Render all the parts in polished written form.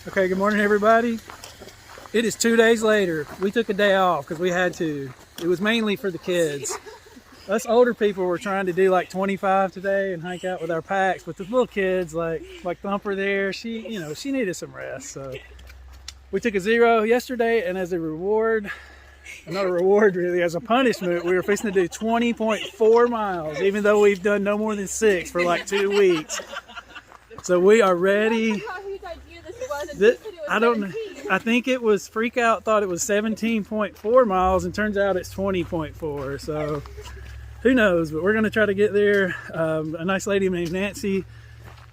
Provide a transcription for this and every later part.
Okay, good morning everybody. It is 2 days later. We took a day off because we had to. It was mainly for the kids. Us older people were trying to do like 25 today and hike out with our packs, but the little kids like Thumper there, she needed some rest. So we took a 0 yesterday, and as a reward, not a reward really, as a punishment, we were fixing to do 20.4 miles, even though we've done no more than 6 for like 2 weeks. So we are ready. I don't know. I think it was Freak Out thought it was 17.4 miles, and turns out it's 20.4. So who knows? But we're going to try to get there. A nice lady named Nancy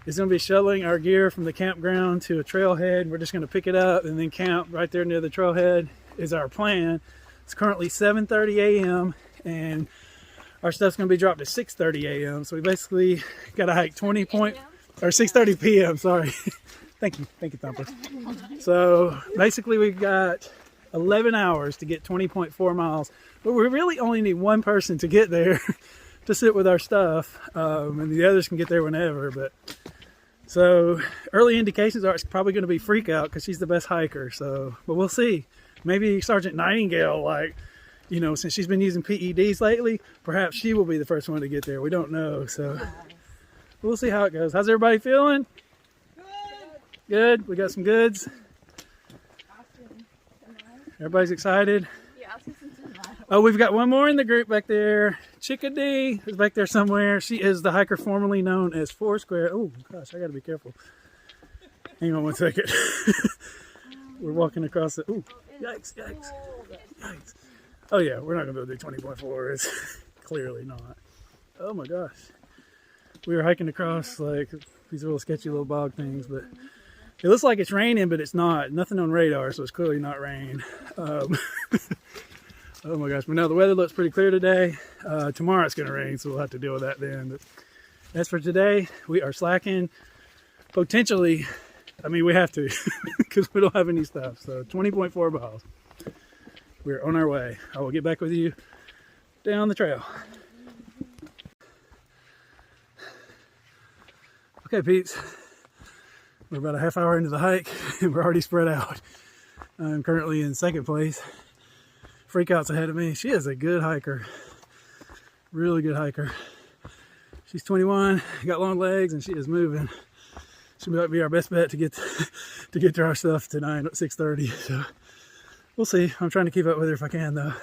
is going to be shuttling our gear from the campground to a trailhead. We're just going to pick it up and then camp right there near the trailhead is our plan. It's currently 7:30 a.m. and our stuff's going to be dropped at 6:30 a.m. So we basically got to hike 6:30 p.m. Sorry. Thank you, Thumper. So basically we've got 11 hours to get 20.4 miles, but we really only need one person to get there to sit with our stuff, and the others can get there whenever. But so early indications are it's probably going to be Freak Out because she's the best hiker. So, but we'll see. Maybe Sergeant Nightingale, since she's been using PEDs lately, perhaps she will be the first one to get there. We don't know. So we'll see how it goes. How's everybody feeling? Good. We got some goods. Everybody's excited. Oh, we've got one more in the group back there. Chickadee is back there somewhere. She is the hiker formerly known as Foursquare. Oh gosh, I gotta be careful. Hang on one second. We're walking across the. Ooh, yikes! Oh yeah, we're not gonna do 20.4. It's clearly not. Oh my gosh. We were hiking across like these little sketchy little bog things, but it looks like it's raining, but it's not. Nothing on radar, so it's clearly not rain. Oh my gosh, but no, the weather looks pretty clear today. Tomorrow it's going to rain, so we'll have to deal with that then. But as for today, we are slacking. Potentially, we have to because we don't have any stuff. So 20.4 miles. We're on our way. I will get back with you down the trail. Okay, peeps. We're about a half hour into the hike and we're already spread out. I'm currently in second place. Freak Out's ahead of me. She is a good hiker. Really good hiker. She's 21, got long legs, and she is moving. She might be our best bet to get to our stuff tonight at 6:30. So we'll see. I'm trying to keep up with her if I can though.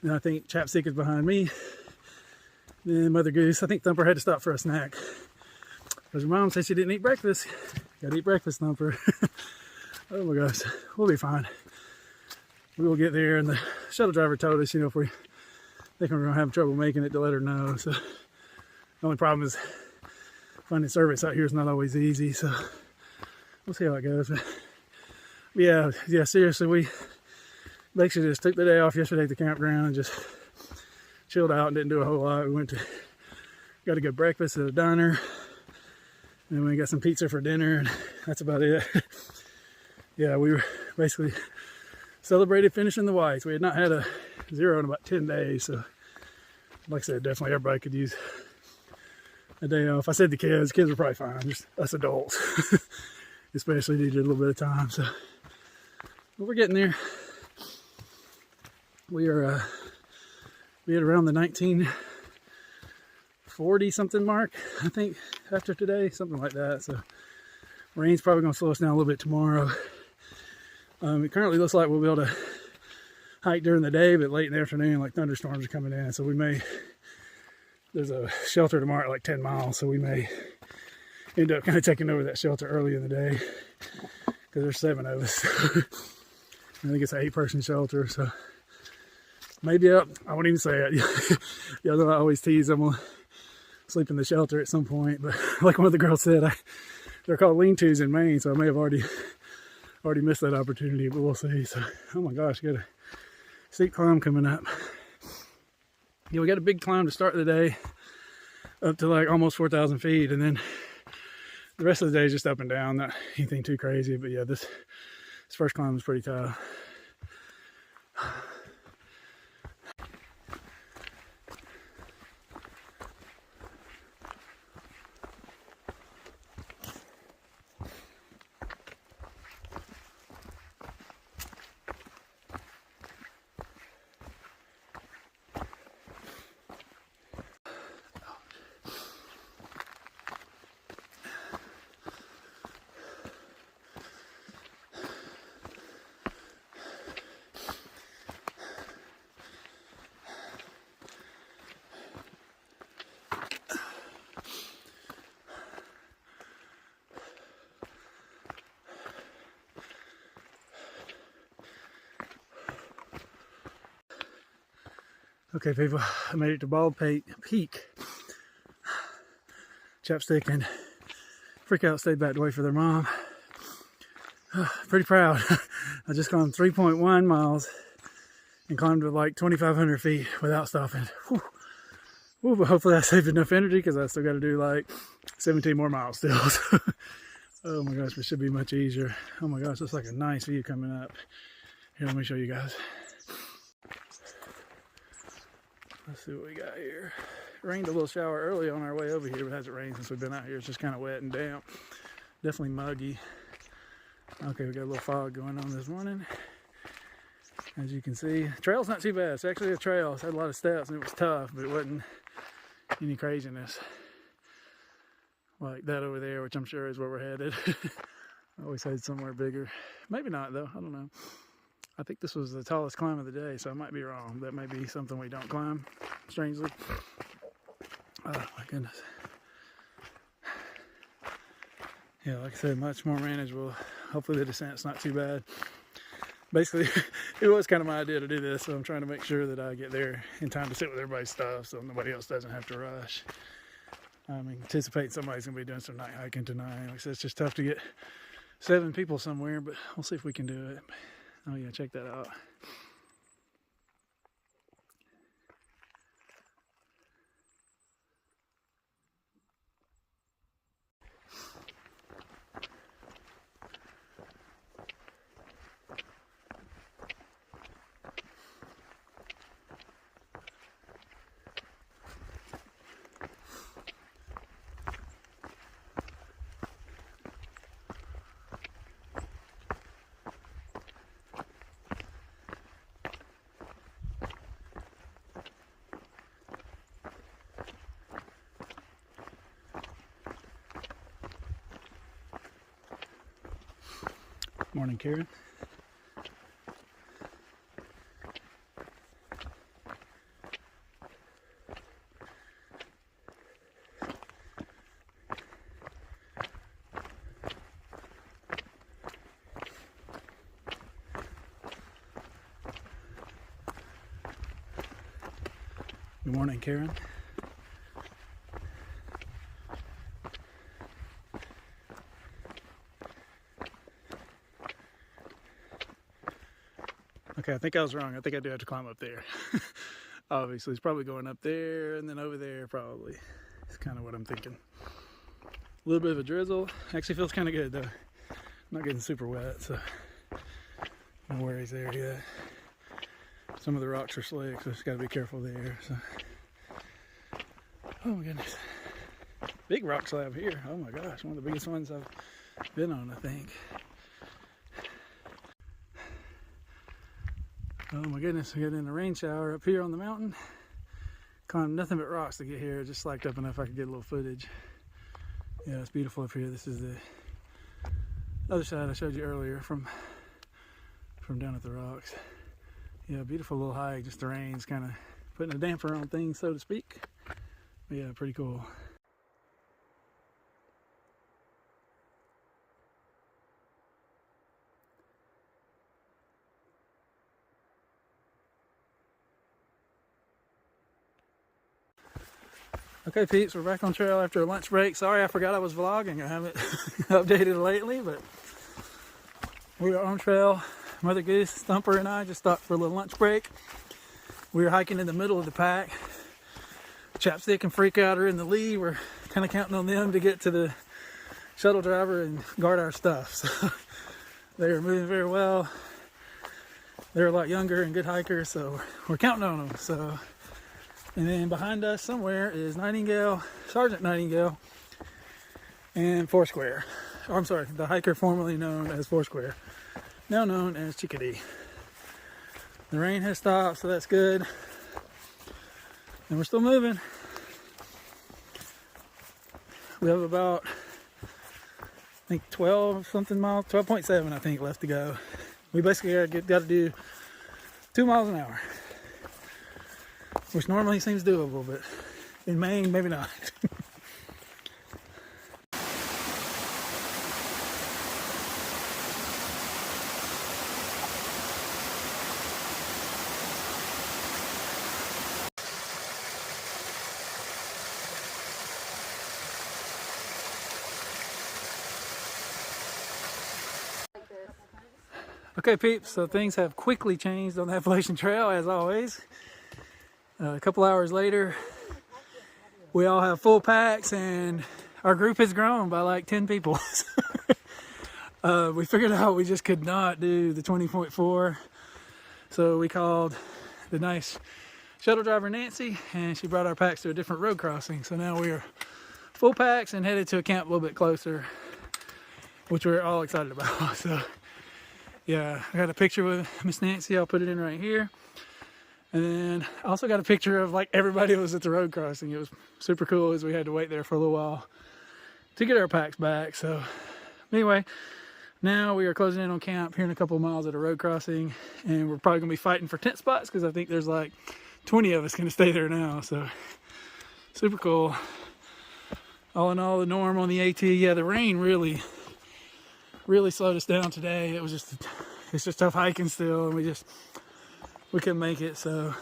And I think Chapstick is behind me. Then Mother Goose. I think Thumper had to stop for a snack. Because her mom said she didn't eat breakfast. Gotta eat breakfast, Thumper. Oh my gosh, we'll be fine. We will get there, and the shuttle driver told us, if we think we're gonna have trouble making it, to let her know. So the only problem is finding service out here is not always easy. So we'll see how it goes. But yeah, seriously, we basically just took the day off yesterday at the campground and just chilled out and didn't do a whole lot. We got a good breakfast at a diner. And then we got some pizza for dinner, and that's about it. Yeah, we were basically celebrated finishing the whites. We had not had a 0 in about 10 days, so like I said, definitely everybody could use a day off. I said the kids were probably fine, just us adults especially needed a little bit of time. So but we're getting there. We are we had around the 1940 something mark, I think, after today, something like that. So rain's probably going to slow us down a little bit tomorrow. It currently looks like we'll be able to hike during the day, but late in the afternoon, like thunderstorms are coming in. So there's a shelter tomorrow at like 10 miles. So we may end up kind of taking over that shelter early in the day because there's 7 of us. I think it's an 8-person shelter. So maybe I won't even say it. Yeah, I always tease I'm going to sleep in the shelter at some point. But like one of the girls said, they're called lean-tos in Maine. So I may have already missed that opportunity, but we'll see. So, oh my gosh, got a steep climb coming up. Yeah, we got a big climb to start the day, up to like almost 4,000 feet, and then the rest of the day is just up and down, not anything too crazy. But yeah, this first climb was pretty tough. Okay, people, I made it to Bald Peak. Chapstick and Freak Out stayed back to wait for their mom. Pretty proud. I just climbed 3.1 miles and climbed to like 2,500 feet without stopping. Whew. Whew, but hopefully I saved enough energy because I still got to do like 17 more miles still. Oh my gosh, it should be much easier. Oh my gosh, looks like a nice view coming up. Here, let me show you guys. Let's see what we got here. It rained a little shower early on our way over here, but it hasn't rained since we've been out here. It's just kind of wet and damp. Definitely muggy. Okay, we got a little fog going on this morning. As you can see, trail's not too bad. It's actually a trail. It's had a lot of steps and it was tough, but it wasn't any craziness like that over there, which I'm sure is where we're headed. I always had somewhere bigger. Maybe not though, I don't know. I think this was the tallest climb of the day, so I might be wrong. That may be something we don't climb, strangely. Oh my goodness. Yeah, like I said, much more manageable. Hopefully the descent's not too bad. Basically, it was kind of my idea to do this, so I'm trying to make sure that I get there in time to sit with everybody's stuff so nobody else doesn't have to rush. I'm anticipating somebody's going to be doing some night hiking tonight. Like I said, it's just tough to get 7 people somewhere, but we'll see if we can do it. Oh yeah, check that out. Morning, Karen. Good morning, Karen. Okay, I think I was wrong. I think I do have to climb up there. Obviously, it's probably going up there and then over there probably. It's kind of what I'm thinking. A little bit of a drizzle. Actually feels kind of good though. Not getting super wet, so no worries there yet. Some of the rocks are slick, so just got to be careful there. So. Oh my goodness. Big rock slab here. Oh my gosh, one of the biggest ones I've been on, I think. Oh my goodness, we got in a rain shower up here on the mountain. Climbed nothing but rocks to get here. Just slacked up enough I could get a little footage. Yeah, it's beautiful up here. This is the other side I showed you earlier from down at the rocks. Yeah, beautiful little hike. Just the rain's kind of putting a damper on things, so to speak. But yeah, pretty cool. Okay, peeps, we're back on trail after a lunch break. Sorry, I forgot I was vlogging. I haven't updated lately, but we are on trail. Mother Goose, Thumper, and I just stopped for a little lunch break. We were hiking in the middle of the pack. Chapstick and Freak Out are in the lead. We're kind of counting on them to get to the shuttle driver and guard our stuff. So they are moving very well. They're a lot younger and good hikers, so we're counting on them. So. And then behind us somewhere is Nightingale, Sergeant Nightingale, and Foursquare. Oh, I'm sorry, the hiker formerly known as Foursquare, now known as Chickadee. The rain has stopped, so that's good. And we're still moving. We have about, I think 12 something miles, 12.7 I think left to go. We basically got to do 2 miles an hour. Which normally seems doable, but in Maine, maybe not. Okay, peeps, so things have quickly changed on the Appalachian Trail, as always. A couple hours later, we all have full packs, and our group has grown by like 10 people. We figured out we just could not do the 20.4, so we called the nice shuttle driver Nancy, and she brought our packs to a different road crossing. So now we are full packs and headed to a camp a little bit closer, which we're all excited about. So yeah, I got a picture with Miss Nancy. I'll put it in right here. And then I also got a picture of like everybody that was at the road crossing. It was super cool as we had to wait there for a little while to get our packs back. So anyway, now we are closing in on camp here in a couple of miles at a road crossing, and we're probably gonna be fighting for tent spots because I think there's like 20 of us gonna stay there now. So super cool. All in all, the norm on the AT, yeah, the rain really slowed us down today. It's just tough hiking still, and we couldn't make it, so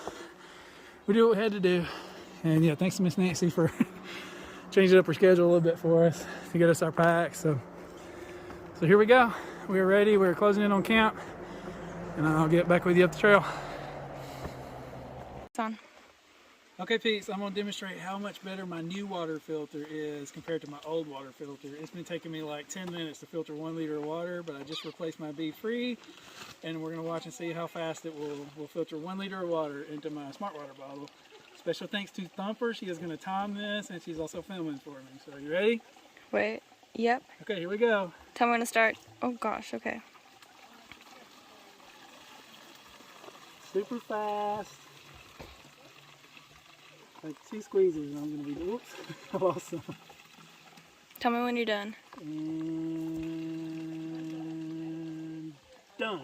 we did what we had to do. And yeah, thanks to Miss Nancy for changing up her schedule a little bit for us to get us our packs. So here we go. We're ready. We're closing in on camp, and I'll get back with you up the trail. It's on. Okay, Pete, so I'm going to demonstrate how much better my new water filter is compared to my old water filter. It's been taking me like 10 minutes to filter 1 liter of water, but I just replaced my Be Free, and we're going to watch and see how fast it will filter 1 liter of water into my Smart Water bottle. Special thanks to Thumper. She is going to time this, and she's also filming for me. So you ready? Wait. Yep. Okay, here we go. Tell me when to start. Oh gosh, okay. Super fast. Like 2 squeezes, and I'm going to be, oops, I lost some. Tell me when you're done. And done.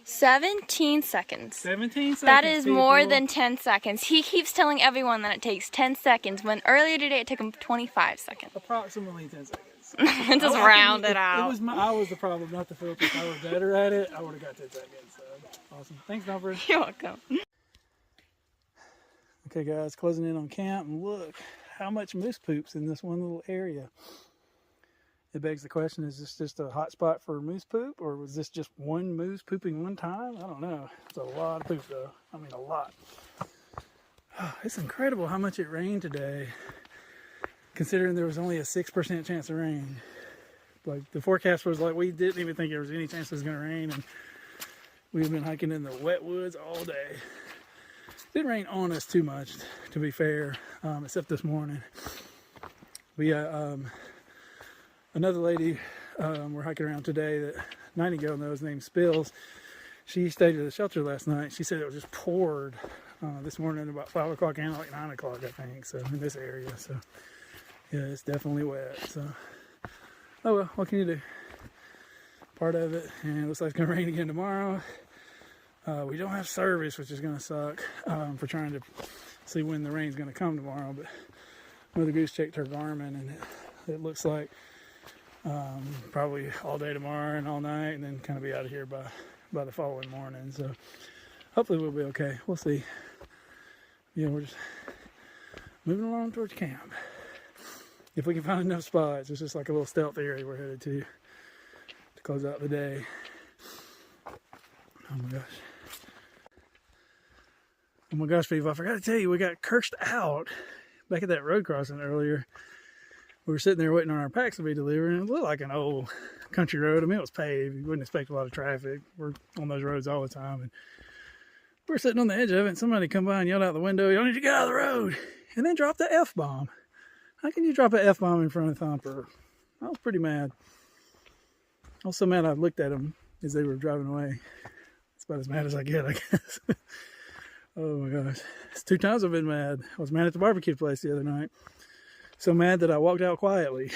17 seconds. 17 seconds. That is more people. than 10 seconds. He keeps telling everyone that it takes 10 seconds, when earlier today it took him 25 seconds. Approximately 10 seconds. Just round it out. I was the problem, not the filter. If I were better at it, I would have got 10 seconds. So awesome. Thanks, Thumper. You're welcome. Okay, guys, closing in on camp, and look how much moose poops in this one little area. It begs the question, is this just a hot spot for moose poop, or was this just one moose pooping one time? I don't know. It's a lot of poop, though. I mean, a lot. Oh, it's incredible how much it rained today, considering there was only a 6% chance of rain. Like, the forecast was like, we didn't even think there was any chance it was going to rain, and we've been hiking in the wet woods all day. It didn't rain on us too much, to be fair, except this morning. But yeah, another lady we're hiking around today that Nightingale knows, named Spills, she stayed at the shelter last night. She said it was just poured this morning about 5 o'clock and like 9 o'clock, I think, so in this area. So yeah, it's definitely wet. So oh well, what can you do? Part of it, and it looks like it's gonna rain again tomorrow. We don't have service, which is going to suck for trying to see when the rain's going to come tomorrow. But Mother Goose checked her Garmin, and it looks like probably all day tomorrow and all night, and then kind of be out of here by the following morning. So hopefully we'll be okay. We'll see. Yeah, we're just moving along towards camp. If we can find enough spots, it's just like a little stealth area we're headed to close out the day. Oh my gosh. Oh my gosh, people, I forgot to tell you, we got cursed out back at that road crossing earlier. We were sitting there waiting on our packs to be delivered, and it looked like an old country road. I mean, it was paved. You wouldn't expect a lot of traffic. We're on those roads all the time. And we were sitting on the edge of it, and somebody come by and yelled out the window, "Y'all need to get out of the road," and then dropped the F-bomb. How can you drop an F-bomb in front of Thumper? I was pretty mad. I was so mad I looked at them as they were driving away. It's about as mad as I get, I guess. Oh my gosh. It's 2 times I've been mad. I was mad at the barbecue place the other night. So mad that I walked out quietly.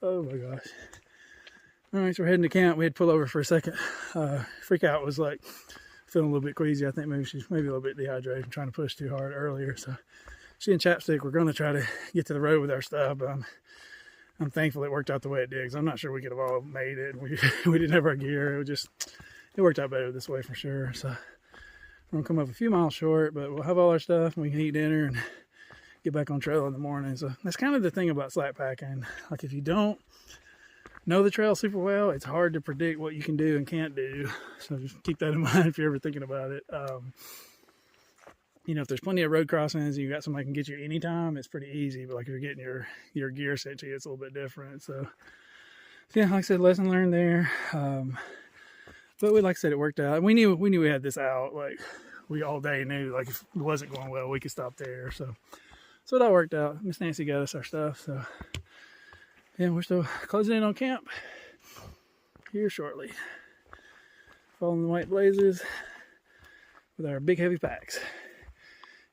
Oh my gosh. Alright, so we're heading to camp. We had to pull over for a second. Freak Out was like feeling a little bit queasy. I think maybe she's a little bit dehydrated and trying to push too hard earlier. So she and Chapstick were going to try to get to the road with our stuff. But I'm thankful it worked out the way it did, because I'm not sure we could have all made it. We didn't have our gear. It worked out better this way for sure. So we're gonna come up a few miles short, but we'll have all our stuff and we can eat dinner and get back on trail in the morning. So that's kind of the thing about slack packing. Like, if you don't know the trail super well, it's hard to predict what you can do and can't do. So just keep that in mind if you're ever thinking about it. You know, if there's plenty of road crossings and you got somebody who can get you anytime, it's pretty easy. But like if you're getting your gear set to you, it's a little bit different. So yeah, like I said, lesson learned there. But like I said, it worked out. We knew we had this out. Like we all day knew, like if it wasn't going well, we could stop there. So it all worked out. Miss Nancy got us our stuff. So yeah, we're still closing in on camp here shortly. Following the white blazes with our big heavy packs.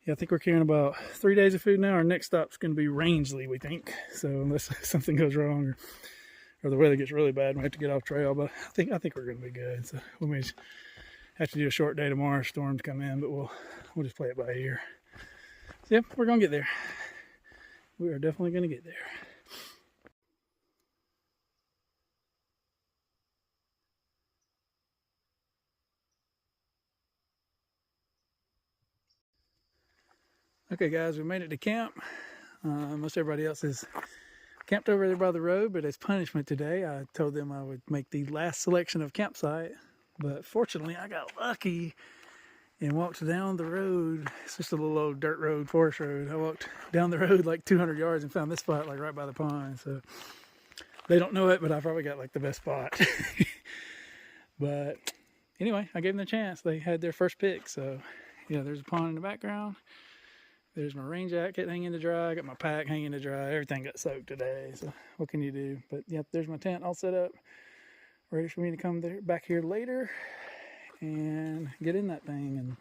Yeah, I think we're carrying about 3 days of food now. Our next stop's going to be Rangeley, we think. So unless something goes wrong or the weather gets really bad, we have to get off trail. But I think we're going to be good. So we may have to do a short day tomorrow. Storms come in, but we'll just play it by ear. So yep, we're going to get there. We are definitely going to get there. Okay guys, we made it to camp. Most everybody else is camped over there by the road, but as punishment today, I told them I would make the last selection of campsite. But fortunately, I got lucky and walked down the road. It's just a little old dirt road, forest road. I walked down the road like 200 yards and found this spot like right by the pond. So they don't know it, but I probably got like the best spot. But anyway, I gave them the chance. They had their first pick. So yeah, there's a pond in the background. There's my rain jacket hanging to dry. I got my pack hanging to dry. Everything got soaked today. So what can you do? But yep, there's my tent all set up. Ready for me to come back here later and get in that thing and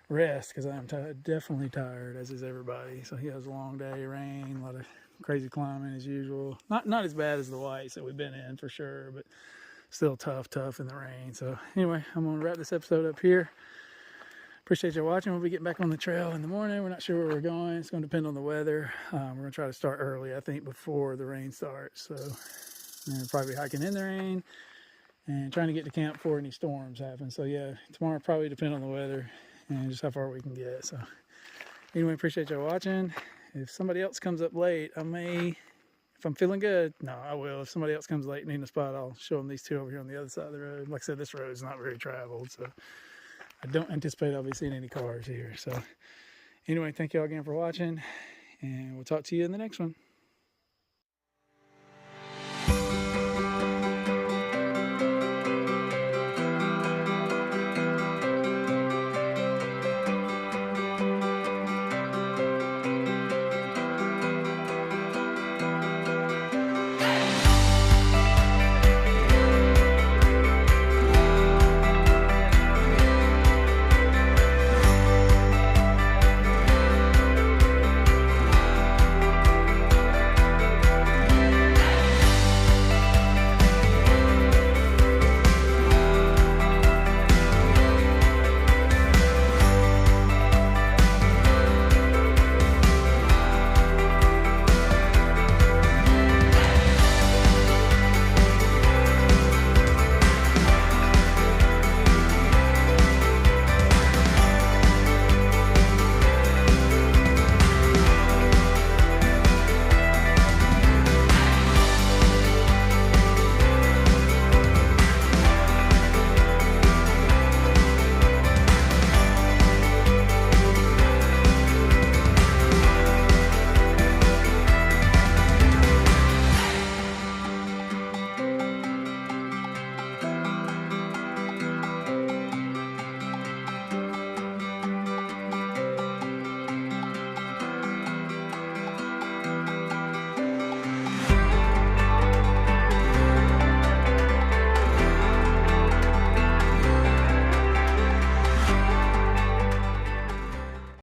rest because I'm definitely tired, as is everybody. So he has a long day, rain, a lot of crazy climbing as usual. Not as bad as the whites that we've been in for sure, but still tough in the rain. So anyway, I'm going to wrap this episode up here. Appreciate you watching. We'll be getting back on the trail in the morning. We're not sure where we're going. It's going to depend on the weather. We're going to try to start early, I think, before the rain starts. So probably hiking in the rain and trying to get to camp before any storms happen. So yeah, tomorrow probably depend on the weather and just how far we can get. So anyway, appreciate you watching. If somebody else comes up late, I may, if I'm feeling good, no, I will. If somebody else comes late and needs a spot, I'll show them these two over here on the other side of the road. Like I said, this road is not very traveled, so I don't anticipate I'll be seeing any cars here. So anyway, thank you all again for watching, and we'll talk to you in the next one.